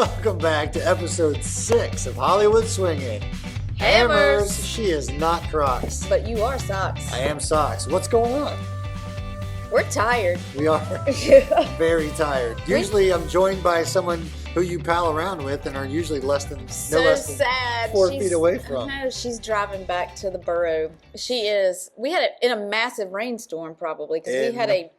Welcome back to episode 6 of Hollywood Swingin'. Hammers. She is not Crocs. But you are Socks. I am Socks. What's going on? We're tired. We are very tired. Usually I'm joined by someone who you pal around with and are usually less than sad. 4 feet away from. No, she's driving back to the borough. She is. We had it in a massive rainstorm probably because we had a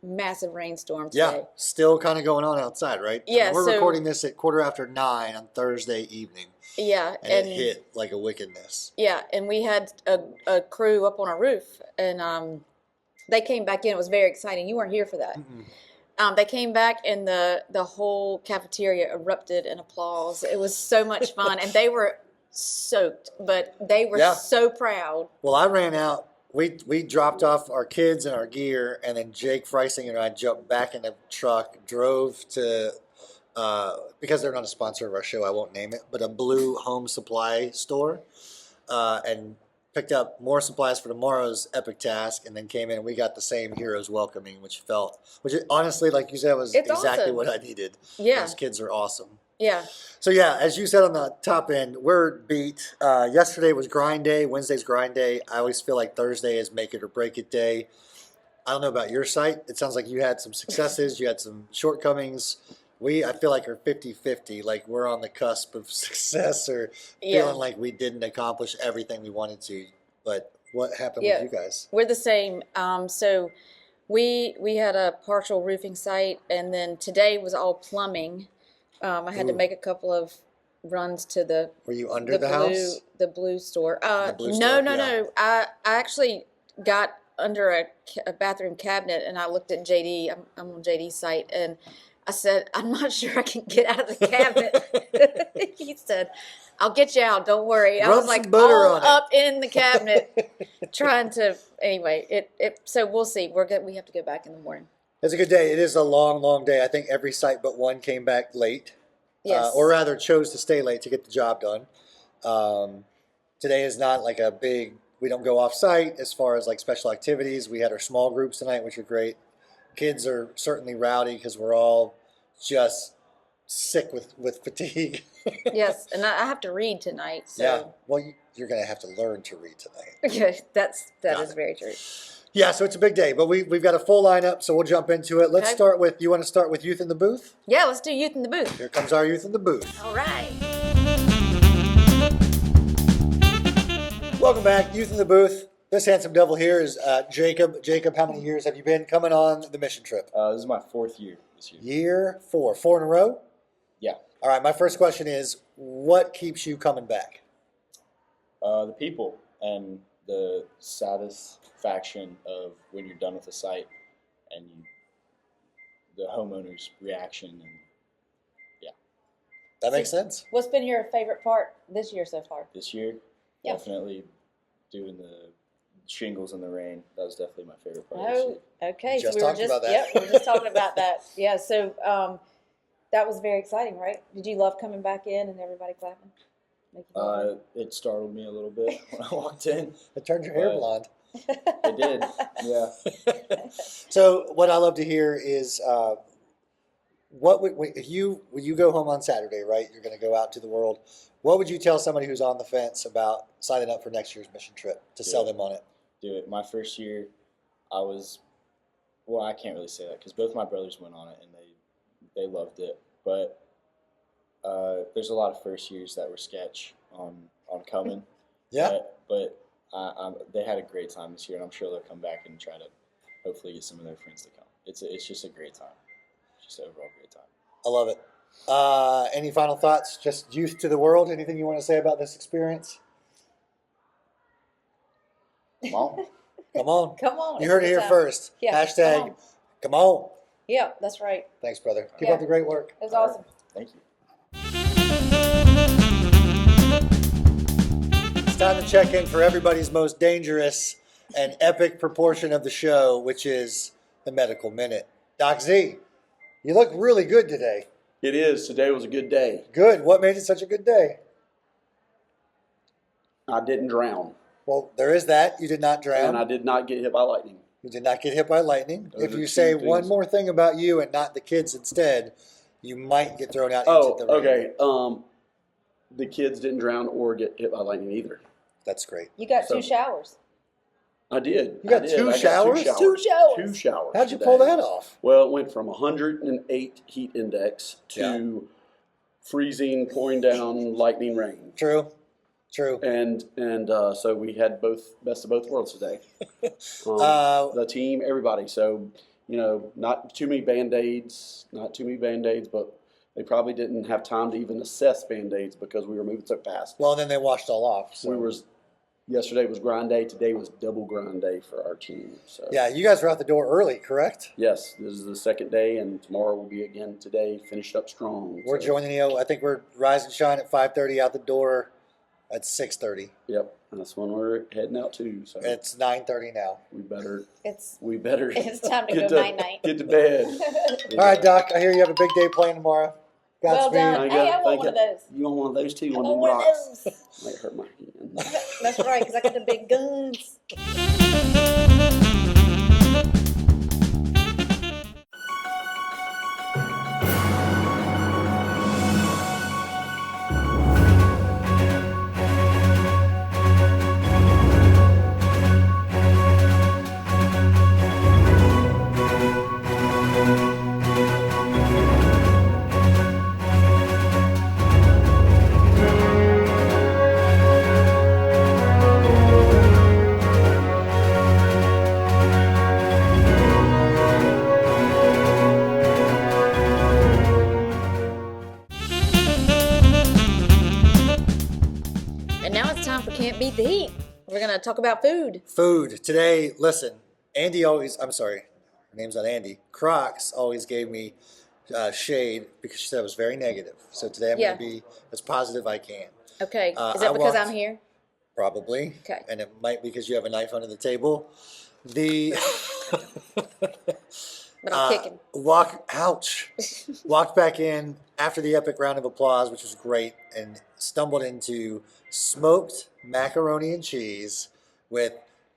massive rainstorm today. Yeah, still kind of going on outside, right? Yeah, we're recording this at 9:15 on Thursday evening. Yeah, and it hit like a wickedness. Yeah, and we had a crew up on our roof, and they came back in. It was very exciting. You weren't here for that. They came back, and the whole cafeteria erupted in applause. It was so much fun, and they were soaked, but they were so proud. Well, I ran out. We dropped off our kids and our gear, and then Jake Freising and I jumped back in the truck, drove to, because they're not a sponsor of our show, I won't name it, but a blue home supply store, and picked up more supplies for tomorrow's epic task, and then came in and we got the same heroes welcoming, which honestly, like you said, was exactly awesome. What I needed. Yeah. Those kids are awesome. Yeah. So yeah, as you said on the top end, we're beat. Yesterday was grind day. Wednesday's grind day. I always feel like Thursday is make it or break it day. I don't know about your site. It sounds like you had some successes. You had some shortcomings. I feel like are 50-50. Like we're on the cusp of success or feeling like we didn't accomplish everything we wanted to. But what happened with you guys? We're the same. So we had a partial roofing site, and then today was all plumbing. I had to make a couple of runs to the. Were you under the house? The blue store. No. I actually got under a bathroom cabinet, and I looked at JD. I'm on JD's site, and I said, "I'm not sure I can get out of the cabinet." He said, "I'll get you out. Don't worry." I was like all up in the cabinet, trying to. Anyway, so we'll see. We have to go back in the morning. It's a good day. It is a long, long day. I think every site but one came back late. Yes. Or rather chose to stay late to get the job done. Today is not like a big, we don't go off site as far as like special activities. We had our small groups tonight, which are great. Kids are certainly rowdy because we're all just sick with fatigue. Yes, and I have to read tonight. So. Yeah, well, you're going to have to learn to read tonight. Okay, that is very true. Yeah, so it's a big day, but we've got a full lineup, so we'll jump into it. Let's start with, you want to start with Youth in the Booth? Yeah, let's do Youth in the Booth. Here comes our Youth in the Booth. All right. Welcome back, Youth in the Booth. This handsome devil here is Jacob. Jacob, how many years have you been coming on the mission trip? This is my 4th year this year. Year 4. 4 in a row? Yeah. All right, my first question is, what keeps you coming back? The people and the satisfaction of when you're done with the site and the homeowner's reaction. And that makes sense. What's been your favorite part this year so far? This year, definitely doing the shingles in the rain. That was definitely my favorite part this year. Okay. We were just talking about that. Yeah, so that was very exciting, right? Did you love coming back in and everybody clapping? It startled me a little bit when I walked in. It turned your hair blonde. It did, yeah. So what I love to hear is, when you go home on Saturday, right? You're going to go out to the world. What would you tell somebody who's on the fence about signing up for next year's mission trip to sell them on it? Do it. My first year, I can't really say that because both my brothers went on it and they loved it. But there's a lot of first years that were sketch on coming. Yeah. But they had a great time this year, and I'm sure they'll come back and try to hopefully get some of their friends to come. It's just a great time. Just an overall great time. I love it. Any final thoughts? Just youth to the world? Anything you want to say about this experience? Come on. Come on. Come on. You heard it here first. Yeah, Hashtag come on. Yeah, that's right. Thanks, brother. Keep up the great work. It was awesome. Thank you. It's time to check in for everybody's most dangerous and epic proportion of the show, which is the Medical Minute. Doc Z, you look really good today. It is. Today was a good day. Good. What made it such a good day? I didn't drown. Well, there is that. You did not drown. And I did not get hit by lightning. You did not get hit by lightning. Those If are you two say things. one more thing about you and not the kids instead, you might get thrown out Oh, into the rain. okay. The kids didn't drown or get hit by lightning either. That's great. You got So- two showers. I did. You got I did. two I got showers? Two showers. Two showers. How'd you today. pull that off? Well, it went from 108 heat index to freezing, pouring down, lightning rain. True. And so we had best of both worlds today. The team, everybody. So, not too many Band-Aids, but they probably didn't have time to even assess Band-Aids because we were moving so fast. Well, then they washed all off. So. Yesterday was grind day. Today was double grind day for our team. So Yeah, you guys were out the door early, correct? yes, this is the second day, and tomorrow will be again today. Finished up strong. We're So, joining you. I think we're rise and shine at 5:30, out the door at 6:30. Yep, and that's when we're heading out too. So It's 9:30 now. we better It's It's time to go night-night. Get to bed. All right, Doc. I hear you have a big day planned tomorrow. Well Godspeed. done. Hey, I want one of those. You want one of those too? I One of want them one of rocks. those. Might hurt my hand. That's right, because I got the big guns. And now it's time for Can't Beat the Heat. We're going to talk about food. Food today. Listen, I'm sorry, her name's not Andy. Crocs always gave me shade because she said it was very negative. So today I'm Yeah. going to be as positive I can. Okay. Is I that because walked- I'm here? Probably. Okay. And it might be because you have a knife under the table. The But I'm kicking. Walked back in after the epic round of applause, which was great, and stumbled into smoked macaroni and cheese with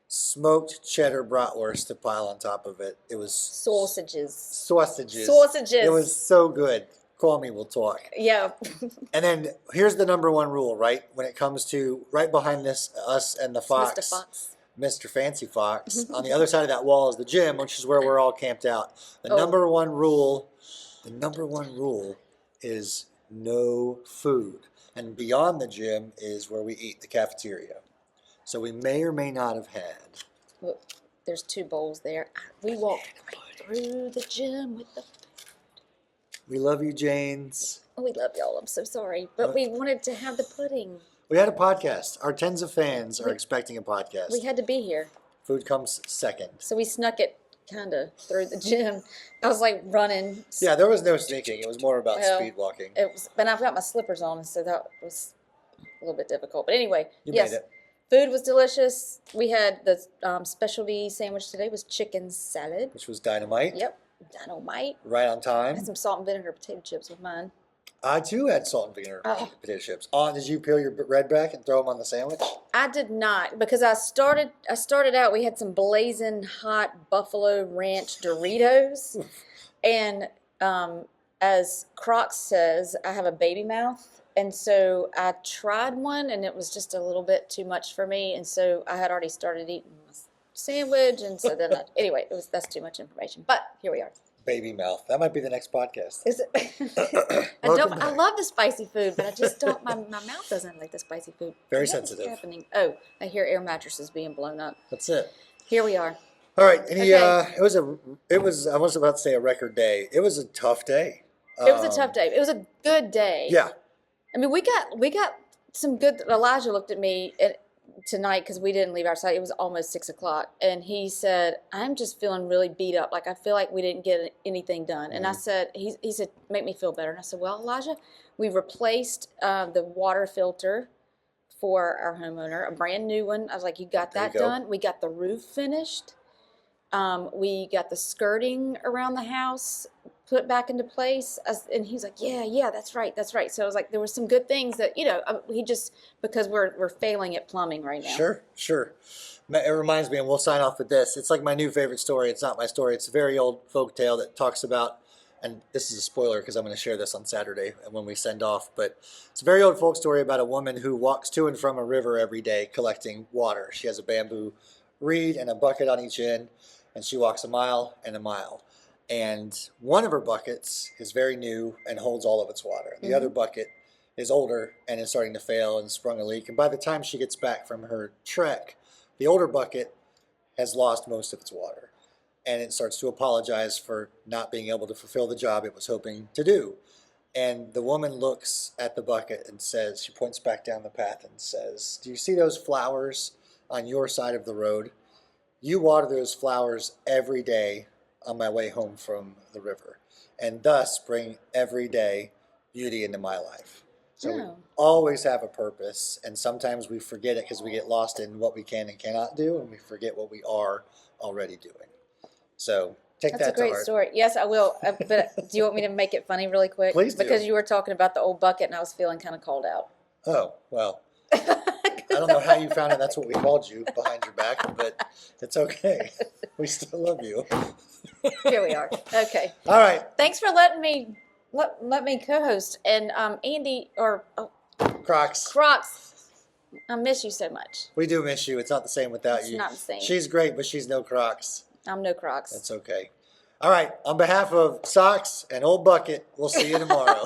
smoked cheddar bratwurst to pile on top of it. It was Sausages. sausages. Sausages. It was so good. Call me, we'll talk. Yeah. And then here's the number one rule, right? When it comes to right behind this, us and the fox. Mr. Fox. Mr. Fancy Fox. On the other side of that wall is the gym, which is where we're all camped out. The Oh. number one rule is no food. And beyond the gym is where we eat, the cafeteria. So we may or may not have had. Look, there's two bowls there. We walked right through the gym with the... We love you, Janes. Oh, we love y'all. I'm so sorry. But we wanted to have the pudding. We had a podcast. Our tens of fans are expecting a podcast. We had to be here. Food comes second. So we snuck it kind of through the gym. I was like running. Yeah, there was no sneaking. It was more about Well, speed walking. It was, but I've got my slippers on, so that was a little bit difficult. But anyway, You yes, made it. food was delicious. We had the specialty sandwich today was chicken salad. Which was dynamite. Yep, dynamite. Right on I time. had some salt and vinegar potato chips with mine. I too had salt and vinegar Oh. potato chips. Did you peel your bread back and throw them on the sandwich? I did not because I started out. We had some blazing hot buffalo ranch Doritos, and as Crocs says, I have a baby mouth, and so I tried one, and it was just a little bit too much for me, and so I had already started eating my sandwich, and so then anyway, that's too much information. But here we are. Baby mouth. That might be the next podcast. Is it? Welcome I back. love the spicy food, but I just don't. My mouth doesn't like the spicy food. Very What is sensitive. happening? Oh, I hear air mattresses being blown up. That's it. Here we are. All right. Okay. It was I was about to say a record day. It was a tough day. It was a tough day. It was a good day. Yeah. I mean, we got some good. Elijah looked at me tonight because we didn't leave our site. It was almost 6:00, and he said, "I'm just feeling really beat up. Like I feel like we didn't get anything done." And I said, "He said, make me feel better." And I said, "Well, Elijah, we replaced the water filter for our homeowner, a brand new one." I was like, "You got There you that go. done? We got the roof finished. We got the skirting around the house put back into place." And he's like, yeah, that's right. So I was like, there were some good things that, he just, because we're failing at plumbing right now. Sure. It reminds me, and we'll sign off with this. It's like my new favorite story. It's not my story. It's a very old folk tale that talks about and this is a spoiler because I'm going to share this on Saturday when we send off, but it's a very old folk story about a woman who walks to and from a river every day collecting water. She has a bamboo reed and a bucket on each end, and she walks a mile and a mile. And one of her buckets is very new and holds all of its water. The other bucket is older and is starting to fail and sprung a leak. And by the time she gets back from her trek, the older bucket has lost most of its water. And it starts to apologize for not being able to fulfill the job it was hoping to do. And the woman looks at the bucket and says, she points back down the path and says, do you see those flowers on your side of the road? You water those flowers every day on my way home from the river, and thus bring every day beauty into my life. So we always have a purpose, and sometimes we forget it because we get lost in what we can and cannot do, and we forget what we are already doing. So take That's that a great to heart. story. Yes, I will. But do you want me to make it funny really quick? Please do. Because you were talking about the old bucket, and I was feeling kind of called out. Oh, well, I don't know how you found out that's what we called you behind your back, but it's okay. We still love you. Here we are. Okay. All right. Thanks for letting me co-host. And Andy or Crocs. I miss you so much. We do miss you. It's not the same without It's you. not the same. She's great, but she's no Crocs. I'm no Crocs. That's okay. All right. On behalf of Socks and Old Bucket, we'll see you tomorrow.